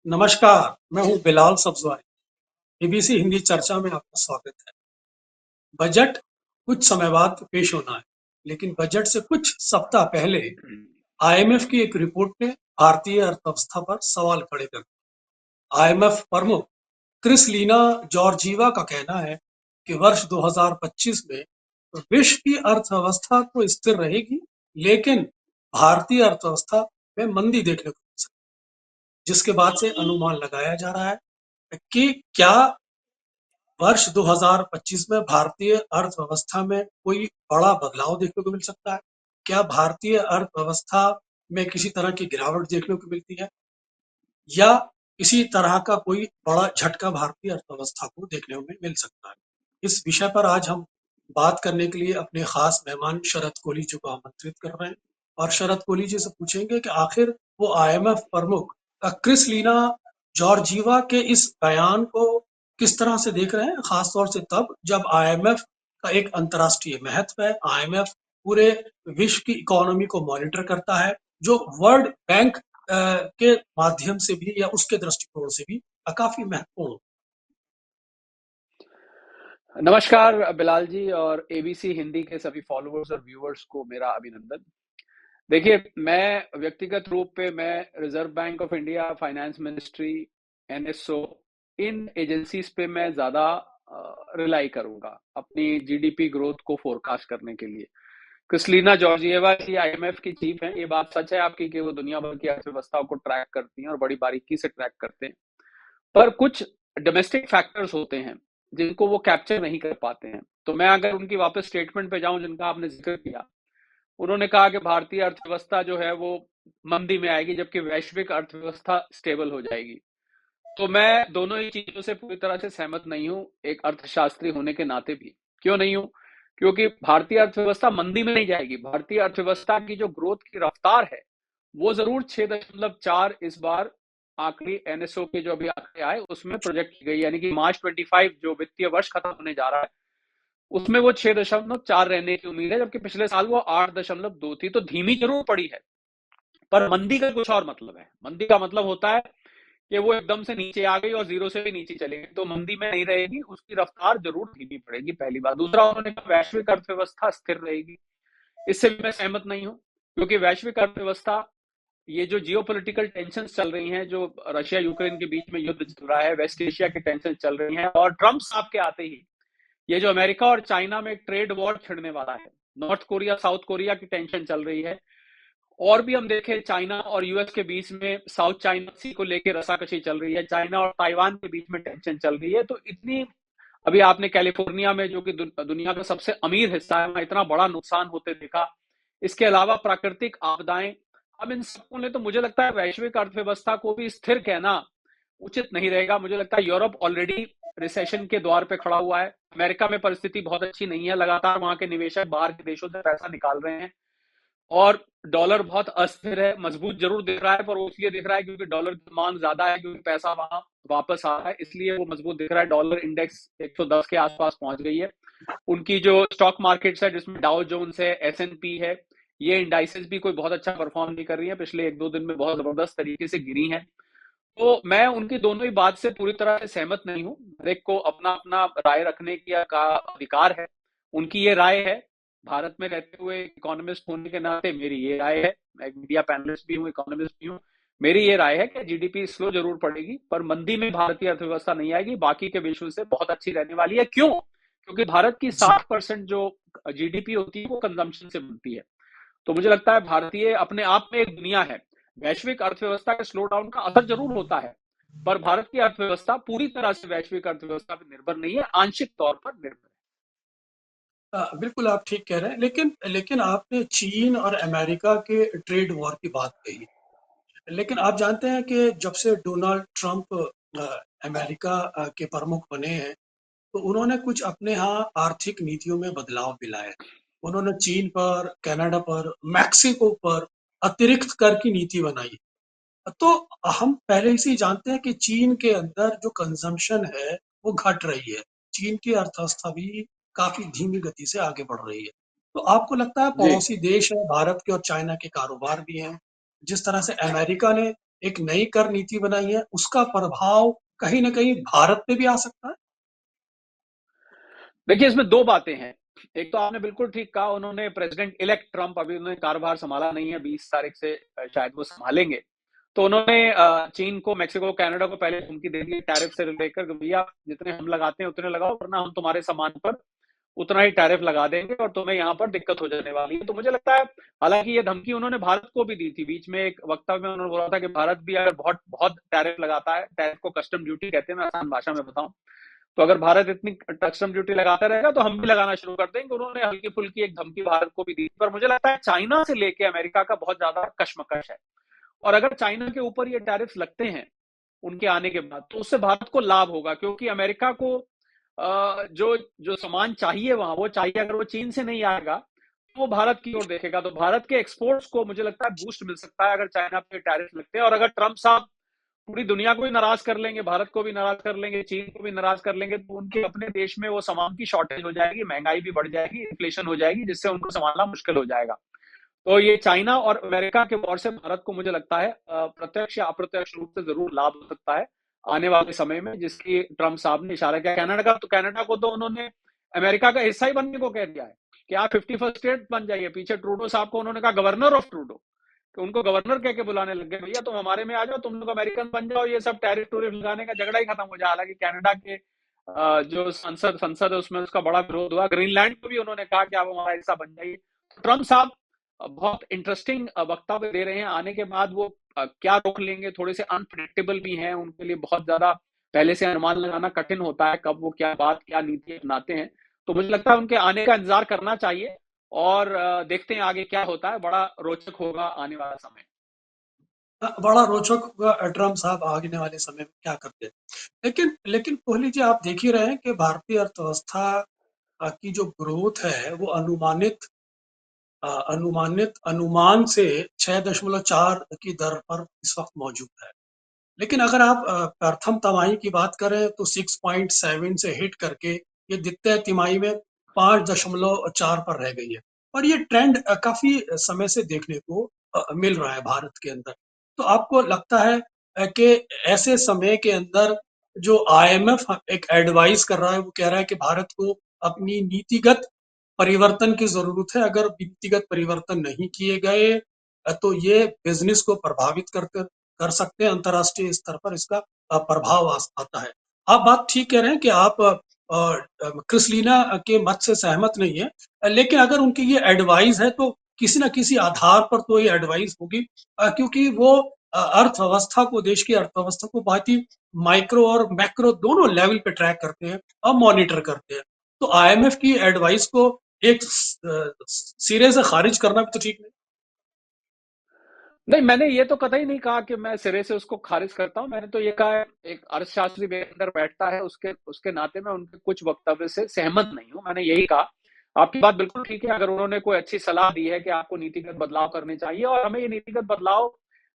नमस्कार, मैं हूँ बिलाल सब्ज़वारी। एबीसी हिंदी चर्चा में आपका स्वागत है। बजट कुछ समय बाद पेश होना है, लेकिन बजट से कुछ सप्ताह पहले आईएमएफ की एक रिपोर्ट ने भारतीय अर्थव्यवस्था पर सवाल खड़े कर दिए। आईएमएफ प्रमुख क्रिसलीना जॉर्जीवा का कहना है कि वर्ष 2025 में विश्व की अर्थव्यवस्था तो स्थिर रहेगी, लेकिन भारतीय अर्थव्यवस्था में मंदी देखने को मिल सकती है, जिसके बाद से अनुमान लगाया जा रहा है कि क्या वर्ष 2025 में भारतीय अर्थव्यवस्था में कोई बड़ा बदलाव देखने को मिल सकता है? क्या भारतीय अर्थव्यवस्था में किसी तरह की गिरावट देखने को मिलती है या किसी तरह का कोई बड़ा झटका भारतीय अर्थव्यवस्था को देखने में मिल सकता है? इस विषय पर आज हम बात करने के लिए अपने खास मेहमान शरद कोली जी को आमंत्रित कर रहे हैं और शरद कोली जी से पूछेंगे कि आखिर वो आईएमएफ प्रमुख क्रिसलीना जॉर्जीवा के इस बयान को किस तरह से देख रहे हैं, खास तौर से तब जब आईएमएफ का एक अंतर्राष्ट्रीय महत्व है। आईएमएफ पूरे विश्व की इकोनॉमी को मॉनिटर करता है, जो वर्ल्ड बैंक के माध्यम से भी या उसके दृष्टिकोण से भी काफी महत्वपूर्ण। नमस्कार बिलाल जी और एबीसी हिंदी के सभी फॉलोअर्स और व्यूअर्स को मेरा अभिनंदन। देखिए, मैं व्यक्तिगत रूप पे मैं reserve bank of India, finance ministry, NSO, in agencies पे मैं ज्यादा रिलाई करूंगा अपनी जीडीपी ग्रोथ को फोरकास्ट करने के लिए। क्रिस्टलीना जॉर्जिएवा जी आईएमएफ की चीफ हैं। ये बात सच है आपकी कि वो दुनिया भर की अर्थव्यवस्थाओं को ट्रैक करती हैं और बड़ी बारीकी से ट्रैक करते हैं, पर कुछ डोमेस्टिक फैक्टर्स होते हैं जिनको वो कैप्चर नहीं कर पाते हैं। तो मैं अगर उनकी वापस स्टेटमेंट पे जाऊं जिनका आपने जिक्र किया, उन्होंने कहा कि भारतीय अर्थव्यवस्था जो है वो मंदी में आएगी जबकि वैश्विक अर्थव्यवस्था स्टेबल हो जाएगी। तो मैं दोनों ही चीजों से पूरी तरह से सहमत नहीं हूं, एक अर्थशास्त्री होने के नाते भी। क्यों नहीं हूं? क्योंकि भारतीय अर्थव्यवस्था मंदी में नहीं जाएगी। भारतीय अर्थव्यवस्था की जो ग्रोथ की रफ्तार है वो जरूर 6.4 इस बार आखिरी एनएसओ के जो अभी आंकड़े आए उसमें प्रोजेक्ट की गई, यानी कि मार्च 25 जो वित्तीय वर्ष खत्म होने जा रहा है उसमें वो 6.4 रहने की उम्मीद है, जबकि पिछले साल वो 8.2 थी। तो धीमी जरूर पड़ी है, पर मंदी का कुछ और मतलब है। मंदी का मतलब होता है कि वो एकदम से नीचे आ गई और जीरो से भी नीचे चली गई, तो मंदी में नहीं रहेगी, उसकी रफ्तार जरूर धीमी पड़ेगी, पहली बात। दूसरा, उन्होंने कहा वैश्विक अर्थव्यवस्था स्थिर रहेगी। इससे भी मैं सहमत नहीं हूं, क्योंकि वैश्विक अर्थव्यवस्था, ये जो जियोपॉलिटिकल टेंशन चल रही हैं, जो रशिया यूक्रेन के बीच में युद्ध चल रहा है, वेस्ट एशिया की टेंशन चल रही है, और ट्रंप साहब के आते ही ये जो अमेरिका और चाइना में ट्रेड वॉर छिड़ने वाला है, नॉर्थ कोरिया साउथ कोरिया की टेंशन चल रही है, और भी हम देखें चाइना और यूएस के बीच में साउथ चाइना सी को लेकर रसाकशी चल रही है, चाइना और ताइवान के बीच में टेंशन चल रही है। तो इतनी, अभी आपने कैलिफोर्निया में जो कि दुनिया का सबसे अमीर हिस्सा है, वहां इतना बड़ा नुकसान होते देखा। इसके अलावा प्राकृतिक आपदाएं, अब इन सबको ले तो मुझे लगता है वैश्विक अर्थव्यवस्था को भी स्थिर कहना उचित नहीं रहेगा। मुझे लगता है यूरोप ऑलरेडी रिसेशन के द्वार पे खड़ा हुआ है। अमेरिका में परिस्थिति बहुत अच्छी नहीं है, लगातार वहां के निवेशक बाहर के देशों से पैसा निकाल रहे हैं, और डॉलर बहुत अस्थिर है। मजबूत जरूर दिख रहा है, पर वो इसलिए दिख रहा है क्योंकि डॉलर की मांग ज्यादा है, क्योंकि पैसा वहां वापस आ रहा है, इसलिए वो मजबूत दिख रहा है। डॉलर इंडेक्स 110 के आसपास पहुंच गई है। उनकी जो स्टॉक मार्केट्स है, जिसमें डाउ जोन्स है, एसएनपी है, ये इंडाइसेस भी कोई बहुत अच्छा परफॉर्म नहीं कर रही है, पिछले 1-2 दिन में बहुत जबरदस्त तरीके से गिरी है। तो मैं उनकी दोनों ही बात से पूरी तरह से सहमत नहीं हूँ। हर एक को अपना अपना राय रखने का अधिकार है। उनकी ये राय है। भारत में रहते हुए इकोनॉमिस्ट होने के नाते मेरी ये राय है, मैं एक मीडिया पैनलिस्ट भी हूँ, इकोनॉमिस्ट भी हूँ, मेरी ये राय है कि जीडीपी स्लो जरूर पड़ेगी, पर मंदी में भारतीय अर्थव्यवस्था नहीं आएगी, बाकी के विश्व से बहुत अच्छी रहने वाली है। क्यों? क्योंकि भारत की जी 60% जो जीडीपी होती है वो कंजम्पशन से बनती है। तो मुझे लगता है भारतीय अपने आप में एक दुनिया है। वैश्विक अर्थव्यवस्था के स्लो डाउन का असर जरूर होता है, पर भारत की अर्थव्यवस्था पूरी तरह से वैश्विक अर्थव्यवस्था पर निर्भर नहीं है, आंशिक तौर पर निर्भर बिल्कुल आप ठीक कह रहे हैं, लेकिन लेकिन आपने चीन और अमेरिका के ट्रेड वॉर की बात कही। लेकिन आप जानते हैं कि जब से डोनाल्ड ट्रंप अमेरिका के प्रमुख बने हैं, तो उन्होंने कुछ अपने यहाँ आर्थिक नीतियों में बदलाव भी लाए। उन्होंने चीन पर, कनाडा पर, मैक्सिको पर अतिरिक्त कर की नीति बनाई। तो हम पहले से ही जानते हैं कि चीन के अंदर जो कंजम्पशन है वो घट रही है। चीन की अर्थव्यवस्था भी काफी धीमी गति से आगे बढ़ रही है। तो आपको लगता है जी। पड़ोसी देश है, भारत के और चाइना के कारोबार भी हैं, जिस तरह से अमेरिका ने एक नई कर नीति बनाई है, उसका प्रभाव कहीं न कहीं भारत पे भी आ सकता है? देखिए, इसमें 2 बातें हैं। एक तो आपने बिल्कुल ठीक कहा, उन्होंने प्रेसिडेंट इलेक्ट ट्रम्प अभी उन्होंने कार्यभार संभाला नहीं है, 20 तारीख से शायद वो संभालेंगे। तो उन्होंने चीन को, मेक्सिको, कनाडा को पहले धमकी दे दी टैरिफ से लेकर कि भैया जितने हम लगाते हैं उतने लगाओ, वरना हम तुम्हारे सामान पर उतना ही टैरिफ लगा देंगे और तुम्हें यहाँ पर दिक्कत हो जाने वाली है। तो मुझे लगता है, हालांकि ये धमकी उन्होंने भारत को भी दी थी। बीच में एक वक्तव्य में उन्होंने बोला था कि भारत भी अगर बहुत बहुत टैरिफ लगाता है, टैरिफ को कस्टम ड्यूटी कहते हैं, मैं आसान भाषा में बताऊं, तो अगर भारत इतनी कस्टम ड्यूटी लगाता रहेगा तो हम भी लगाना शुरू कर देंगे। उन्होंने हल्की फुल्की एक धमकी भारत को भी दी, पर मुझे लगता है चाइना से लेके अमेरिका का बहुत ज्यादा कश्मकश है। और अगर चाइना के ऊपर ये टैरिफ लगते हैं उनके आने के बाद, तो उससे भारत को लाभ होगा, क्योंकि अमेरिका को जो जो सामान चाहिए वहां, वो चाहिए, अगर वो चीन से नहीं आएगा तो वो भारत की ओर देखेगा। तो भारत के एक्सपोर्ट्स को मुझे लगता है बूस्ट मिल सकता है अगर चाइना पे टैरिफ लगते हैं। और अगर ट्रंप साहब पूरी दुनिया को ही नाराज कर लेंगे, भारत को भी नाराज कर लेंगे, चीन को भी नाराज कर लेंगे, तो उनके अपने देश में वो सामान की शॉर्टेज हो जाएगी, महंगाई भी बढ़ जाएगी, इन्फ्लेशन हो जाएगी, जिससे उनको संभालना मुश्किल हो जाएगा। तो ये चाइना और अमेरिका के वॉर से भारत को मुझे लगता है प्रत्यक्ष या अप्रत्यक्ष रूप से जरूर लाभ हो सकता है आने वाले समय में, जिसकी ट्रम्प साहब ने इशारा किया। कनाडा को तो उन्होंने अमेरिका का हिस्सा ही बनने को कह दिया है कि आप 51st स्टेट बन जाइए। पीछे ट्रूडो साहब को उन्होंने कहा गवर्नर ऑफ ट्रूडो, कि उनको गवर्नर कह के बुलाने लग गए, भैया तुम हमारे में आ जाओ, तुम लोग अमेरिकन बन जाओ, ये सब टैरिफ टूरिफ लगाने का झगड़ा ही खत्म हो जाए। हालांकि कनाडा के जो संसद है उसमें उसका बड़ा विरोध हुआ। ग्रीनलैंड को भी उन्होंने कहा कि आप हमारा हिस्सा बन जाइए। ट्रम्प साहब बहुत इंटरेस्टिंग वक्तव्य दे रहे हैं। आने के बाद वो क्या रोक लेंगे, थोड़े से अनप्रेडिक्टेबल भी हैं, उनके लिए बहुत ज्यादा पहले से अनुमान लगाना कठिन होता है कब वो क्या बात, क्या नीति अपनाते हैं। तो मुझे लगता है उनके आने का इंतजार करना चाहिए और देखते हैं आगे क्या होता है। बड़ा रोचक होगा आने वाला समय। बड़ा रोचक होगा ट्रम्प साहब आने वाले समय में क्या करते हैं। लेकिन लेकिन कोहली जी, आप देख ही रहे हैं कि भारतीय अर्थव्यवस्था की जो ग्रोथ है वो अनुमान से 6.4 की दर पर इस वक्त मौजूद है। लेकिन अगर आप प्रथम तिमाही की बात करें तो 6.7 से हिट करके ये द्वितीय तिमाही में 5.4 पर रह गई है। और ये ट्रेंड काफी समय से देखने को मिल रहा है भारत के अंदर। तो आपको लगता है कि ऐसे समय के अंदर जो आईएमएफ एक एडवाइस कर रहा है, वो कह रहा है कि भारत को अपनी नीतिगत परिवर्तन की जरूरत है। अगर नीतिगत परिवर्तन नहीं किए गए तो ये बिजनेस को प्रभावित कर सकते हैं, अंतर्राष्ट्रीय स्तर पर इसका प्रभाव आता है। आप बात ठीक कह रहे हैं कि आप क्रिस्लिना के मत से सहमत नहीं है, लेकिन अगर उनकी ये एडवाइस है तो किसी न किसी आधार पर तो ये एडवाइस होगी, क्योंकि वो अर्थव्यवस्था को, देश की अर्थव्यवस्था को बहुत ही माइक्रो और मैक्रो दोनों लेवल पे ट्रैक करते हैं और मॉनिटर करते हैं। तो आईएमएफ की एडवाइस को एक सिरे से खारिज करना भी तो ठीक नहीं। नहीं, मैंने ये तो कतई नहीं कहा कि मैं सिरे से उसको खारिज करता हूं। मैंने तो ये कहा है, एक अर्थशास्त्री मेरे अंदर बैठता है, उसके उसके नाते मैं उनके कुछ वक्तव्य से सहमत नहीं हूं। मैंने यही कहा। आपकी बात बिल्कुल ठीक है, अगर उन्होंने कोई अच्छी सलाह दी है कि आपको नीतिगत बदलाव करने चाहिए, और हमें ये नीतिगत बदलाव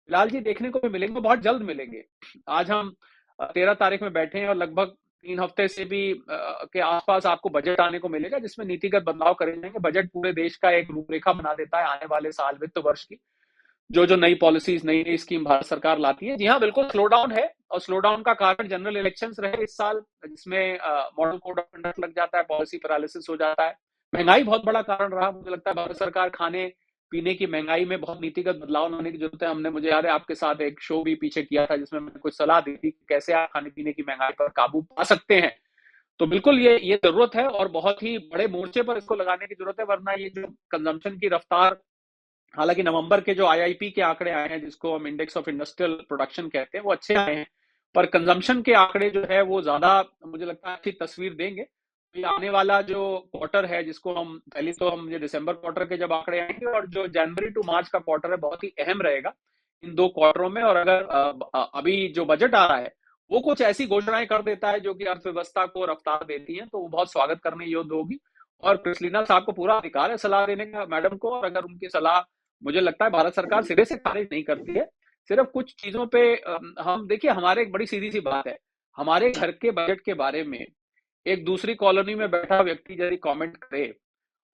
लाल जी देखने को भी मिलेंगे, बहुत जल्द मिलेंगे। आज हम 13 तारीख में बैठे हैं और लगभग 3 हफ्ते से भी के आसपास आपको बजट आने को मिलेगा, जिसमें नीतिगत बदलाव करे जाएंगे। बजट पूरे देश का एक रूपरेखा बना देता है आने वाले साल, वित्त वर्ष की, जो जो नई पॉलिसीज, नई नई स्कीम भारत सरकार लाती है। जी हाँ, बिल्कुल स्लो डाउन है, और स्लो डाउन का कारण जनरल इलेक्शंस रहे इस साल, जिसमें मॉडल कोड ऑफ कंडक्ट लग जाता है, पॉलिसी पैरालिसिस हो जाता है। महंगाई बहुत बड़ा कारण रहा। मुझे लगता है भारत सरकार खाने पीने की महंगाई में बहुत नीतिगत बदलाव लाने की जरूरत है। हमने, मुझे याद है, आपके साथ एक शो भी पीछे किया था जिसमें मैंने कुछ सलाह दी थी कि कैसे आप खाने पीने की महंगाई पर काबू पा सकते हैं। तो बिल्कुल ये जरूरत है, और बहुत ही बड़े मोर्चे पर इसको लगाने की जरूरत है, वरना ये जो कंजम्पशन की रफ्तार, हालांकि नवंबर के जो आईआईपी के आंकड़े आए हैं, जिसको हम इंडेक्स ऑफ इंडस्ट्रियल प्रोडक्शन कहते हैं, वो अच्छे आए हैं, पर कंजम्पशन के आंकड़े जो है वो ज्यादा, मुझे लगता है, अच्छी तस्वीर देंगे। तो ये आने वाला जो क्वार्टर है, जिसको हम पहले, तो हम ये दिसंबर क्वार्टर के जब आंकड़े आएंगे, और जो जनवरी टू मार्च का क्वार्टर है, बहुत ही अहम रहेगा इन दो क्वार्टरों में। और अगर अभी जो बजट आ रहा है वो कुछ ऐसी घोषणाएं कर देता है जो कि अर्थव्यवस्था को रफ्तार देती है, तो वो बहुत स्वागत करने योग्य होगी। और क्रिस्लिना साहब को पूरा अधिकार है सलाह देने का, मैडम को, और अगर उनकी सलाह, मुझे लगता है, भारत सरकार सिरे से खारिज नहीं करती है। सिर्फ कुछ चीजों पे हम देखिए, हमारे एक बड़ी सीधी सी बात है, हमारे घर के बजट के बारे में एक दूसरी कॉलोनी में बैठा व्यक्ति यदि कमेंट करे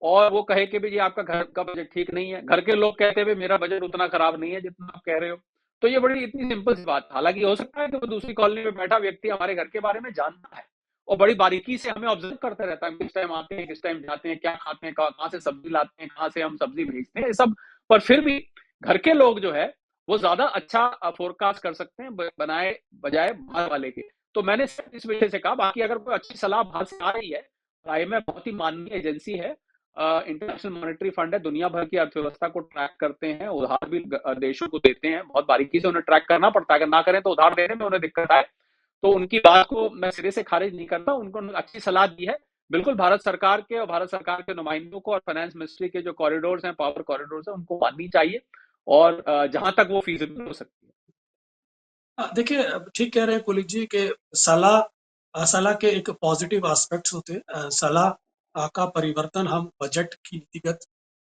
और वो कहे कि भाई आपका घर का बजट ठीक नहीं है, घर के लोग कहते हुए मेरा बजट उतना खराब नहीं है जितना आप कह रहे हो, तो ये बड़ी इतनी सिंपल सी बात, हालांकि हो सकता है कि वो दूसरी कॉलोनी में बैठा व्यक्ति हमारे घर के बारे में जानता है और बड़ी बारीकी से हमें ऑब्जर्व करते रहता है, किस टाइम आते हैं, किस टाइम जाते हैं, क्या खाते हैं, कहाँ से सब्जी लाते हैं, कहाँ से हम सब्जी भेजते हैं, ये सब। पर फिर भी घर के लोग जो है वो ज्यादा अच्छा फोरकास्ट कर सकते हैं बनाए बजाय बाहर वाले के। तो मैंने इस विषय से कहा, बाकी अगर कोई अच्छी सलाह बाहर से आ रही है, IMF बहुत ही माननीय एजेंसी है, इंटरनेशनल मॉनेटरी फंड है, दुनिया भर की अर्थव्यवस्था को ट्रैक करते हैं, उधार भी देशों को देते हैं, बहुत बारीकी से उन्हें ट्रैक करना पड़ता है, अगर ना करें तो उधार देने में उन्हें दिक्कत आए। तो उनकी बात को मैं सिरे से खारिज नहीं करता, उनको अच्छी सलाह दी है। बिल्कुल भारत सरकार के और भारत सरकार के नुमाइंदों को और फाइनेंस मिनिस्ट्री के जो कॉरिडोर्स हैं, पावर कॉरिडोर्स हैं, उनको माननी चाहिए, और जहां तक वो फीजिबल हो सकती है। देखिए, ठीक कह रहे हैं कुलिक जी के सलाह के एक पॉजिटिव एस्पेक्ट्स होते हैं। सलाह का परिवर्तन हम बजट की नीतिगत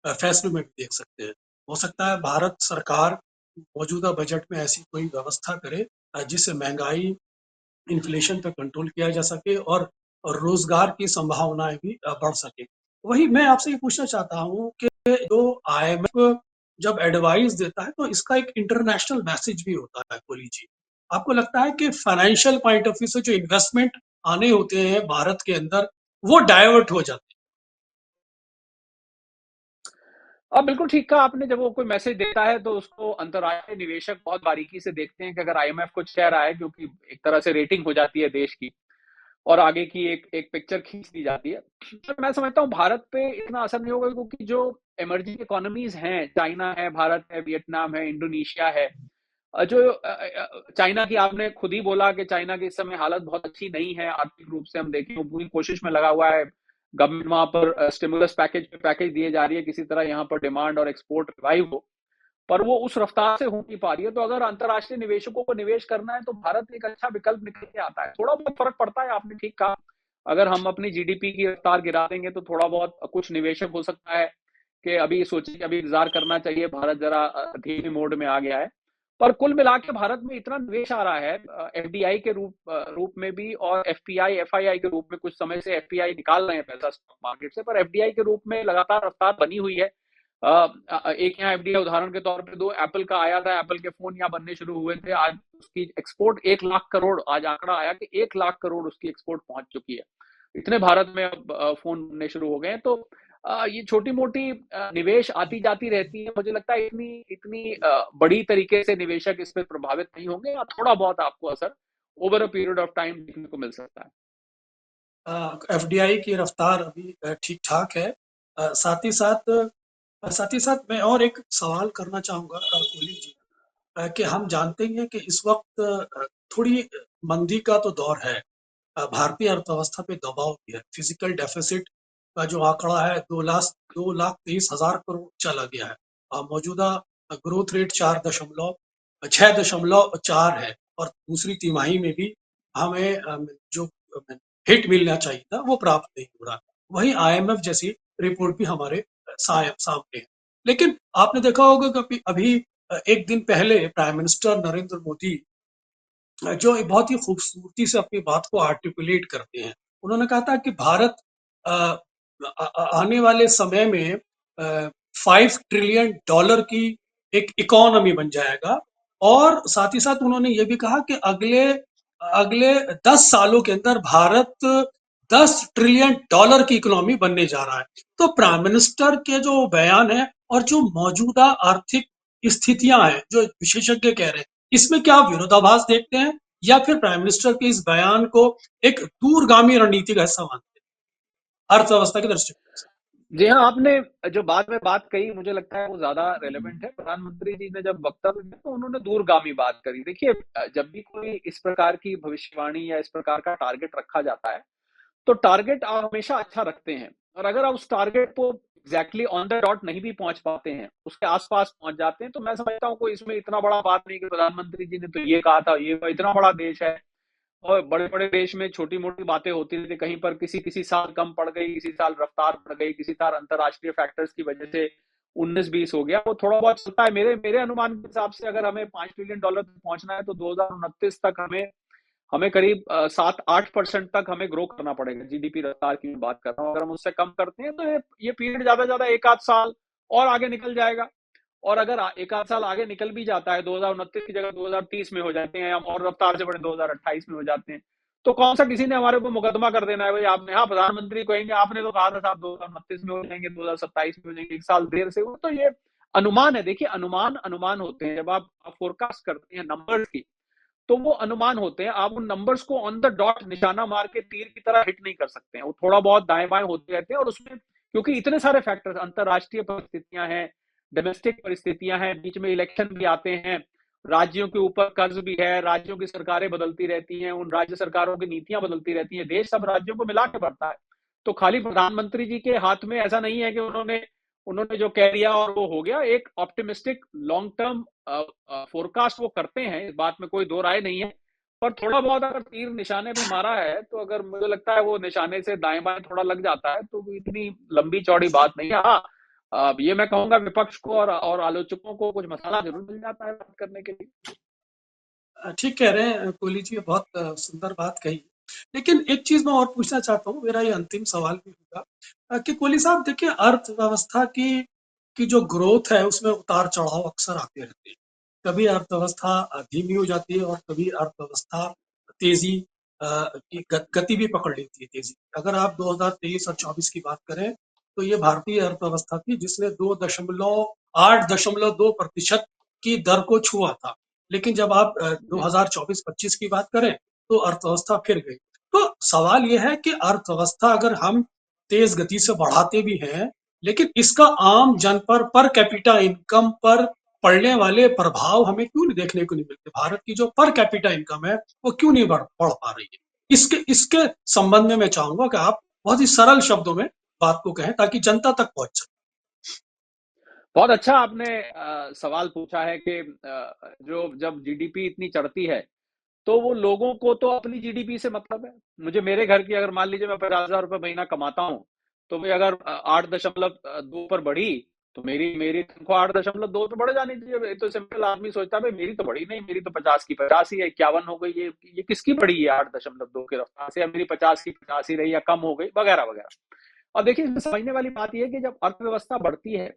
फैसलों में भी देख सकते हैं। हो सकता है भारत सरकार मौजूदा बजट में ऐसी कोई व्यवस्था करे जिससे महंगाई, इन्फ्लेशन पे कंट्रोल किया जा सके और रोजगार की संभावनाएं भी बढ़ सके। वही मैं आपसे ये पूछना चाहता हूँ कि जो IMF जब एडवाइस देता है तो इसका एक इंटरनेशनल मैसेज भी होता है कोहली जी। आपको लगता है कि फाइनेंशियल पॉइंट ऑफ व्यू से जो इन्वेस्टमेंट आने होते हैं भारत के अंदर वो डाइवर्ट हो जाते अब बिल्कुल ठीक कहा आपने, जब वो कोई मैसेज देता है तो उसको अंतर्राष्ट्रीय निवेशक बहुत बारीकी से देखते हैं कि अगर IMF कुछ कह रहा है, क्योंकि एक तरह से रेटिंग हो जाती है देश की, और आगे की एक एक पिक्चर खींच दी जाती है। तो मैं समझता हूँ भारत पे इतना असर नहीं होगा, क्योंकि जो इमर्जिंग इकोनॉमीज हैं, चाइना है, भारत है, वियतनाम है, इंडोनेशिया है, चाइना की आपने खुद ही बोला कि चाइना की इस समय हालत बहुत अच्छी नहीं है आर्थिक रूप से, हम देखें वो पूरी कोशिश में लगा हुआ है, गवर्नमेंट वहां पर स्टिमुलस पैकेज दिए जा रही है, किसी तरह यहाँ पर डिमांड और एक्सपोर्ट रिवाइव हो, पर वो उस रफ्तार से हो नहीं पा रही है। तो अगर अंतर्राष्ट्रीय निवेशकों को निवेश करना है तो भारत एक अच्छा विकल्प निकल के आता है। थोड़ा बहुत फर्क पड़ता है, आपने ठीक कहा, अगर हम अपनी GDP की रफ्तार गिरा देंगे तो थोड़ा बहुत कुछ निवेशक हो सकता है कि अभी सोचे कि अभी इंतजार करना चाहिए, भारत जरा धीमे मोड में आ गया है। पर कुल मिला के भारत में इतना निवेश आ रहा है, FDI के रूप में भी, और FPI FII के रूप में, कुछ समय से FPI निकाल रहे हैं पैसा स्टॉक मार्केट से, पर FDI के रूप में लगातार रफ्तार बनी हुई है। एक यहाँ FDI उदाहरण के तौर पे दो, एप्पल का आया था, एप्पल के फोन यहाँ बनने शुरू हुए थे, आज उसकी एक्सपोर्ट 1 लाख करोड़, आज आंकड़ा आया कि 1 लाख करोड़ उसकी एक्सपोर्ट पहुंच चुकी है। इतने भारत में अब फोन बनने शुरू हो गए हैं। तो ये छोटी मोटी निवेश आती जाती रहती है, मुझे लगता है इतनी इतनी बड़ी तरीके से निवेशक इस पर प्रभावित नहीं होंगे, या थोड़ा बहुत आपको असर over a period of time देखने को मिल सकता है। हैं। FDI की रफ्तार अभी ठीक ठाक है। साथ ही साथ मैं और एक सवाल करना चाहूंगा कोहली जी, कि हम जानते ही हैं कि इस वक्त थोड़ी मंदी का तो दौर है। भारतीय अर्थव्यवस्था पे दबाव भी है। फिजिकल डेफिसिट का जो आंकड़ा है 2,23,000 करोड़ चला गया है। मौजूदा ग्रोथ रेट 6.4 है और दूसरी तिमाही में भी हमें जो हिट मिलना चाहिए था वो प्राप्त नहीं हो रहा। वहीं IMF जैसी रिपोर्ट भी हमारे सामने है। लेकिन आपने देखा होगा कि अभी एक दिन पहले प्राइम मिनिस्टर नरेंद्र मोदी जो बहुत ही खूबसूरती से अपनी बात को आर्टिकुलेट करते हैं। उन्होंने कहा था कि भारत अ, आने वाले समय में $5 ट्रिलियन की एक इकोनॉमी बन जाएगा और साथ ही साथ उन्होंने ये भी कहा कि अगले अगले 10 सालों के अंदर भारत $10 ट्रिलियन की इकोनॉमी बनने जा रहा है। तो प्राइम मिनिस्टर के जो बयान है और जो मौजूदा आर्थिक स्थितियां हैं, जो विशेषज्ञ कह रहे हैं, इसमें क्या आप विरोधाभास देखते हैं या फिर प्राइम मिनिस्टर के इस बयान को एक दूरगामी रणनीति का हिस्सा मानते हैं अर्थव्यवस्था की दृष्टि से? जी हाँ, आपने जो बाद में बात कही मुझे लगता है वो ज्यादा रेलेवेंट है। प्रधानमंत्री जी ने जब वक्तव्य दिया तो उन्होंने दूरगामी बात करी। देखिए, जब भी कोई इस प्रकार की भविष्यवाणी या इस प्रकार का टारगेट रखा जाता है, तो टारगेट आप हमेशा अच्छा रखते हैं, और अगर आप उस टारगेट को एग्जैक्टली ऑन द डॉट नहीं भी पहुंच पाते हैं, उसके आसपास पहुंच जाते हैं, तो मैं समझता हूँ कोई इसमें इतना बड़ा बात नहीं कि प्रधानमंत्री जी ने तो ये कहा था, ये इतना बड़ा देश है, और बड़े बड़े देश में छोटी मोटी बातें होती रहती, कहीं पर किसी किसी साल कम पड़ गई, किसी साल रफ्तार बढ़ गई, किसी साल अंतरराष्ट्रीय फैक्टर्स की वजह से 19-20 हो गया, वो थोड़ा बहुत चलता है। मेरे मेरे अनुमान के हिसाब से अगर हमें $5 ट्रिलियन तक पहुंचना है तो 2029 तक हमें हमें करीब 7-8% तक हमें ग्रो करना पड़ेगा। GDP रफ्तार की बात कर रहा हूँ, अगर हम उससे कम करते हैं तो ये पीरियड ज्यादा ज्यादा 1 आध साल और आगे निकल जाएगा। और अगर एक आध साल आगे निकल भी जाता है, 2029 की जगह 2030 में हो जाते हैं, हम और रफ्तार से बड़े 2028 में हो जाते हैं, तो कौन सा किसी ने हमारे ऊपर मुकदमा कर देना है भाई आपने, हाँ प्रधानमंत्री कहेंगे आपने तो कहा था साहब 2029 में हो जाएंगे, 2027 में हो जाएंगे, एक साल देर से हो। तो ये अनुमान है, देखिए अनुमान अनुमान होते हैं, जब आप फोरकास्ट करते हैं नंबर्स की, तो वो अनुमान होते हैं, आप उन नंबर्स को ऑन द डॉट निशाना मार के तीर की तरह हिट नहीं कर सकते हैं, वो थोड़ा बहुत दाएं बाएं होते रहते हैं। और उसमें क्योंकि इतने सारे फैक्टर्स, अंतरराष्ट्रीय परिस्थितियां हैं, डोमेस्टिक परिस्थितियां हैं, बीच में इलेक्शन भी आते हैं, राज्यों के ऊपर कर्ज भी है, राज्यों की सरकारें बदलती रहती हैं, उन राज्य सरकारों की नीतियां बदलती रहती हैं, देश सब राज्यों को मिला के बढ़ता है। तो खाली प्रधानमंत्री जी के हाथ में ऐसा नहीं है कि उन्होंने उन्होंने जो कह दिया और वो हो गया। एक ऑप्टिमिस्टिक लॉन्ग टर्म फोरकास्ट वो करते हैं, इस बात में कोई दो राय नहीं है। पर थोड़ा बहुत अगर तीर निशाने पे मारा है, तो अगर मुझे लगता है वो निशाने से दाएं बाएं थोड़ा लग जाता है, तो इतनी लंबी चौड़ी बात नहीं है। हाँ, ये मैं कहूंगा विपक्ष को और आलोचकों को कुछ मसाला जरूर मिल जाता है बात करने के लिए। ठीक कह रहे हैं कोहली जी, बहुत सुंदर बात कही। लेकिन एक चीज मैं और पूछना चाहता हूँ, मेरा ये अंतिम सवाल भी होगा कि कोहली साहब देखिए, अर्थव्यवस्था की जो ग्रोथ है उसमें उतार चढ़ाव अक्सर आते रहते हैं। कभी अर्थव्यवस्था धीमी हो जाती है और कभी अर्थव्यवस्था तेजी की गति भी पकड़ लेती है, तेजी। अगर आप 2023 और 24 की बात करें, तो ये भारतीय अर्थव्यवस्था थी जिसने 8.2% की दर को छुआ था। लेकिन जब आप 2024-25 की बात करें, तो अर्थव्यवस्था फिर गई। तो सवाल यह है कि अर्थव्यवस्था अगर हम तेज गति से बढ़ाते भी हैं, लेकिन इसका आम जन पर कैपिटा इनकम पर पड़ने वाले प्रभाव हमें क्यों नहीं देखने को नहीं मिलते? भारत की जो पर कैपिटा इनकम है, वो क्यों नहीं बढ़ पा रही है? इसके इसके संबंध में मैं चाहूंगा कि आप बहुत ही सरल शब्दों में बात को कहें, ताकि जनता तक पहुंच सके। बहुत अच्छा आपने सवाल पूछा है कि जो जब जीडीपी इतनी चढ़ती है, तो वो लोगों को तो अपनी जीडीपी से मतलब है। मुझे मेरे घर की अगर मान लीजिए मैं 50,000 रुपए महीना कमाता हूँ, तो भाई अगर 8.2 पर बढ़ी, तो मेरी मेरी तनख्वाह 8.2 पे बढ़ जानी चाहिए। ये तो सिंपल आदमी सोचता है भाई मेरी तो बढ़ी नहीं, मेरी तो 50 की 50 ही है, 51 हो गई, ये किसकी बढ़ी है 8.2 की रफ्तार से, या मेरी 50 की 50 ही रही या कम हो गई, वगैरह वगैरह। और देखिए इसमें समझने वाली बात यह है कि जब अर्थव्यवस्था बढ़ती है,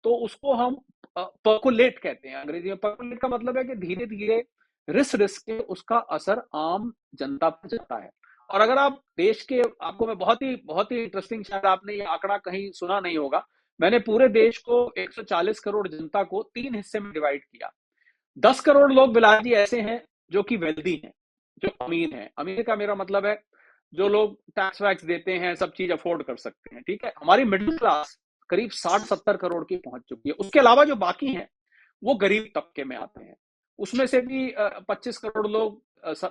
तो उसको हम पर्कुलेट कहते हैं अंग्रेजी में। पर्कुलेट का मतलब है कि धीरे धीरे रिस्क रिस्क के उसका असर आम जनता पर जाता है। और अगर आप देश के, आपको मैं बहुत ही इंटरेस्टिंग, शायद आपने ये आंकड़ा कहीं सुना नहीं होगा, मैंने पूरे देश को 140 करोड़ जनता को 3 हिस्से में डिवाइड किया। 10 करोड़ लोग बिलाल जी ऐसे हैं जो कि वेल्दी हैं, जो अमीर हैं। अमीर का मेरा मतलब है जो लोग टैक्स वैक्स देते हैं, सब चीज अफोर्ड कर सकते हैं, ठीक है। हमारी मिडिल क्लास करीब 60-70 करोड़ की पहुंच चुकी है। उसके अलावा जो बाकी हैं वो गरीब तबके में आते हैं। उसमें से भी 25 करोड़ लोग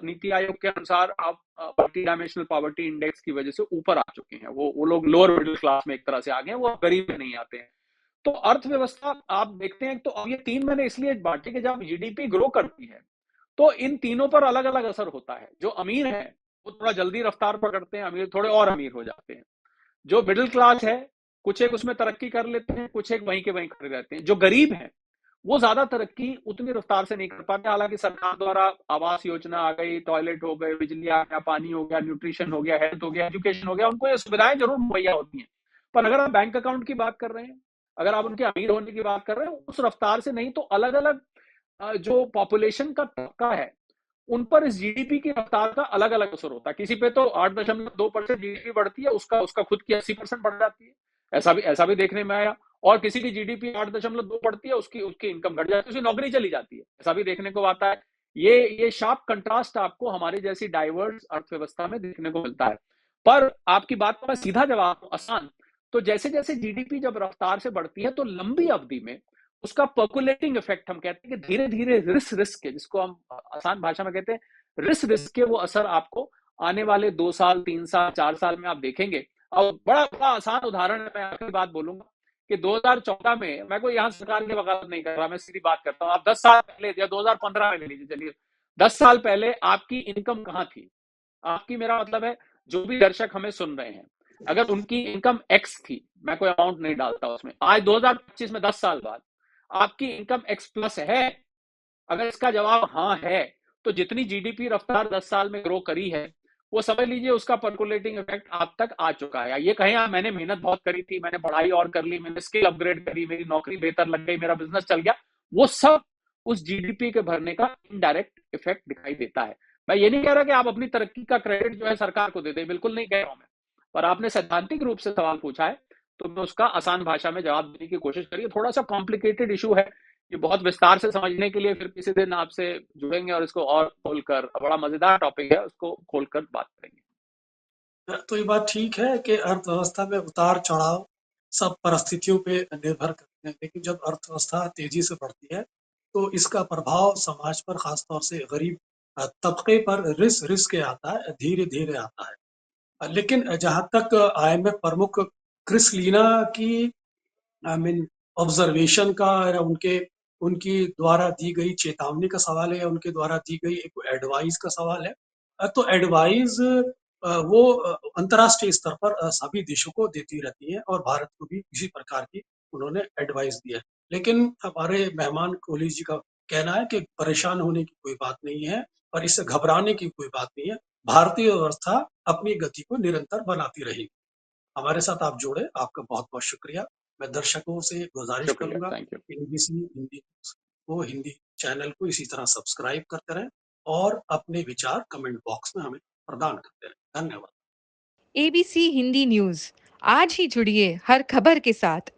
नीति आयोग के अनुसार आप मल्टी डायमेंशनल पॉवर्टी इंडेक्स की वजह से ऊपर आ चुके हैं। वो लोग लोअर मिडिल क्लास में एक तरह से आ गए हैं, वो गरीब में नहीं आते हैं। तो अर्थव्यवस्था आप देखते हैं, तो अब ये तीन मैंने इसलिए बांटे कि जब जीडीपी ग्रो करती है, तो इन तीनों पर अलग अलग असर होता है। जो अमीर है वो थोड़ा जल्दी रफ्तार पकड़ते हैं, अमीर थोड़े और अमीर हो जाते हैं। जो मिडिल क्लास है, कुछ एक उसमें तरक्की कर लेते हैं, कुछ एक वहीं के वहीं खड़े रहते हैं। जो गरीब हैं वो ज्यादा तरक्की उतनी रफ्तार से नहीं कर पाते। हालांकि सरकार द्वारा आवास योजना आ गई, टॉयलेट हो गए, बिजली आ गया, पानी हो गया, न्यूट्रिशन हो गया, हेल्थ हो गया, एजुकेशन हो गया, उनको ये सुविधाएं जरूर मुहैया होती हैं। पर अगर आप बैंक अकाउंट की बात कर रहे हैं, अगर आप उनके अमीर होने की बात कर रहे हैं, उस रफ्तार से नहीं। तो अलग अलग जो पॉपुलेशन का तबका है, उन पर इस जीडीपी की रफ्तार का अलग अलग असर होता है। किसी पे तो 8.2% जीडीपी बढ़ती है, उसका उसका खुद की 80% बढ़ जाती है, ऐसा भी देखने में आया। और किसी की जीडीपी 8.2 बढ़ती है, उसकी उसकी इनकम घट जाती है, उसकी नौकरी चली जाती है, ऐसा भी देखने को आता है। ये शार्प कंट्रास्ट आपको हमारी जैसी डाइवर्स अर्थव्यवस्था में देखने को मिलता है। पर आपकी बात का मैं सीधा जवाब आसान, तो जैसे जैसे जीडीपी जब रफ्तार से बढ़ती है, तो लंबी अवधि में उसका पर्कुलेटिंग इफेक्ट, हम कहते हैं कि धीरे धीरे रिस्क रिस्क के, जिसको हम आसान भाषा में कहते हैं रिस्क रिस्क के, वो असर आपको आने वाले 2 साल 3 साल 4 साल में आप देखेंगे। और बड़ा बड़ा आसान उदाहरण है, मैं आखिरी बात बोलूंगा कि 2014 में, मैं कोई यहाँ सरकार की वकालत नहीं कर रहा, मैं सीधी बात करता हूँ। आप 10 साल पहले या 2015 में ले लीजिए, चलिए 10 साल पहले आपकी इनकम कहाँ थी? आपकी, मेरा मतलब है जो भी दर्शक हमें सुन रहे हैं, अगर उनकी इनकम एक्स थी, मैं कोई अमाउंट नहीं डालता उसमें, आज 2025 में 10 साल बाद आपकी इनकम एक्स प्लस है? अगर इसका जवाब हाँ है, तो जितनी जीडीपी रफ्तार 10 साल में ग्रो करी है, वो समझ लीजिए उसका परकोलेटिंग इफेक्ट आप तक आ चुका है। ये कहें मैंने मेहनत बहुत करी थी, मैंने पढ़ाई और कर ली, मैंने स्किल अपग्रेड करी, मेरी नौकरी बेहतर लग गई, मेरा बिजनेस चल गया, वो सब उस जीडीपी के भरने का इनडायरेक्ट इफेक्ट दिखाई देता है। मैं ये नहीं कह रहा कि आप अपनी तरक्की का क्रेडिट जो है सरकार को दे दें, बिल्कुल नहीं कह रहा हूं मैं, पर आपने सैद्धांतिक रूप से सवाल पूछा है तो मैं उसका आसान भाषा में जवाब देने की कोशिश करिए। थोड़ा सा कॉम्प्लिकेटेड इशू है, ये बहुत विस्तार से समझने के लिए फिर किसी दिन आपसे जुड़ेंगे और इसको और खोलकर, बड़ा मजेदार टॉपिक है, उसको खोलकर बात करेंगे। तो ये बात ठीक है कि अर्थव्यवस्था में उतार चढ़ाव सब परिस्थितियों पे निर्भर करते हैं, लेकिन जब अर्थव्यवस्था तेजी से बढ़ती है तो इसका प्रभाव समाज पर, खासतौर से गरीब तबके पर रिस रिस के आता है, धीरे धीरे आता है। लेकिन जहां तक IMF प्रमुख क्रिस्टलीना की आई मीन ऑब्जर्वेशन का या उनके उनकी द्वारा दी गई चेतावनी का सवाल है या उनके द्वारा दी गई एक एडवाइस का सवाल है, तो एडवाइस वो अंतर्राष्ट्रीय स्तर पर सभी देशों को देती रहती है और भारत को भी इसी प्रकार की उन्होंने एडवाइस दी है। लेकिन हमारे मेहमान कोहली जी का कहना है कि परेशान होने की कोई बात नहीं है और इससे घबराने की कोई बात नहीं है। भारतीय व्यवस्था अपनी गति को निरंतर बनाती रहेगी। हमारे साथ आप जुड़े, आपका बहुत-बहुत शुक्रिया। मैं दर्शकों से गुज़ारिश शुक्रिया, करूँगा थैंक यू। कि एबीसी हिंदी को, हिंदी चैनल को इसी तरह सब्सक्राइब करते रहें और अपने विचार कमेंट बॉक्स में हमें प्रदान करते रहें। धन्यवाद। ABC Hindi news. आज ही जुड़िए हर खबर के साथ